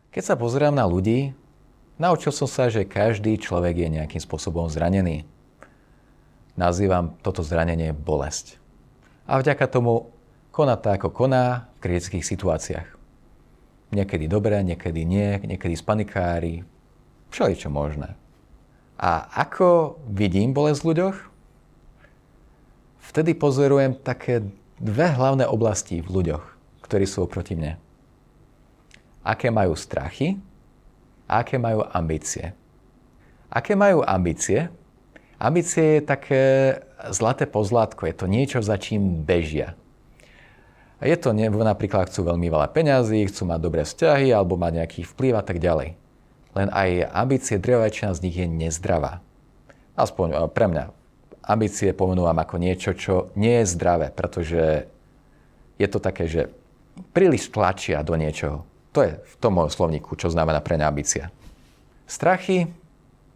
Keď sa pozerám na ľudí, naučil som sa, že každý človek je nejakým spôsobom zranený. Nazývam toto zranenie bolesť. A vďaka tomu koná tak, ako koná v kritických situáciách. Niekedy dobré, niekedy nie, niekedy spanikári, všeličo možné. A ako vidím bolesť v ľuďoch? Vtedy pozorujem také dve hlavné oblasti v ľuďoch, ktorí sú oproti mne. Aké majú strachy a aké majú ambície. Aké majú ambície? Ambície je také zlaté pozlátko, je to niečo, za čím bežia. Je to napríklad chcú veľmi veľa peňazí, chcú mať dobré vzťahy alebo mať nejaký vplyv a tak ďalej. Len aj ambície, drevá väčšina z nich je nezdravá. Aspoň pre mňa. Ambície pomenúvam ako niečo, čo nie je zdravé, pretože je to také, že príliš tlačia do niečoho. To je v tom mojom slovníku, čo znamená pre mňa ambícia. Strachy,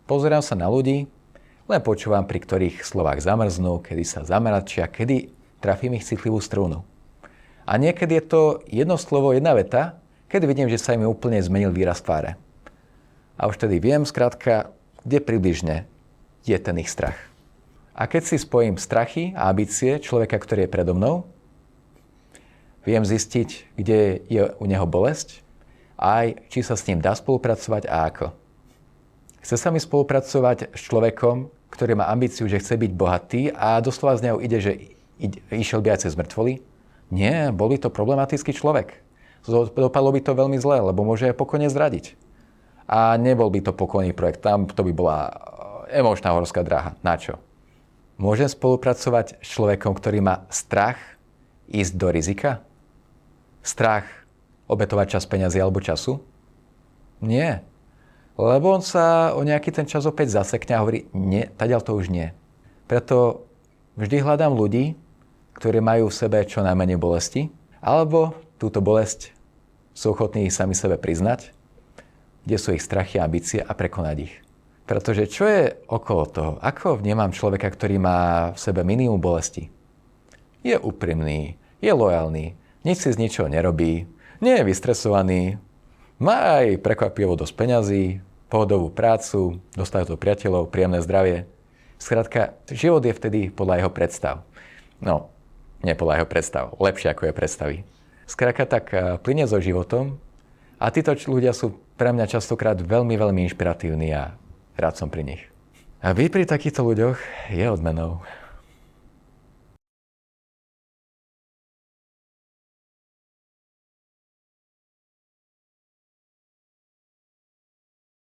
pozerám sa na ľudí, len počúvam, pri ktorých slovách zamrznú, kedy sa zamračia, kedy trafím ich citlivú strunu. A niekedy je to jedno slovo, jedna veta, keď vidím, že sa im úplne zmenil výraz tváre. A už tedy viem, skrátka, kde približne je ten ich strach. A keď si spojím strachy a ambície človeka, ktorý je predo mnou, viem zistiť, kde je u neho bolesť, aj či sa s ním dá spolupracovať a ako. Chce sa mi spolupracovať s človekom, ktorý má ambíciu, že chce byť bohatý a doslova z neho ide, že išiel by aj cez mŕtvoly? Nie, bol by to problematický človek. Dopadlo by to veľmi zle, lebo môže aj pokojne zradiť. A nebol by to pokojný projekt. Tam to by bola emočná horská dráha. Na čo? Môžem spolupracovať s človekom, ktorý má strach ísť do rizika? Strach obetovať čas peňazí alebo času? Nie. Lebo on sa o nejaký ten čas opäť zasekne a hovorí, nie, tadiaľ to už nie. Preto vždy hľadám ľudí, ktorí majú v sebe čo najmenej bolesti, alebo túto bolesť sú ochotní sami sebe priznať, kde sú ich strachy a ambície a prekonať ich. Pretože čo je okolo toho? Ako vnímam človeka, ktorý má v sebe minimum bolesti? Je úprimný, je lojálny, nič si z ničoho nerobí, nie je vystresovaný, má aj prekvapivo dosť peňazí, pohodovú prácu, dostatok priateľov, príjemné zdravie. Skrátka, život je vtedy podľa jeho predstav. No, nie podľa jeho predstav, lepšie ako je predstavy. Skrátka tak plyne so životom a títo ľudia sú pre mňa častokrát veľmi, veľmi inšpiratívni a rád som pri nich. A byť pri takýchto ľuďoch je odmenou.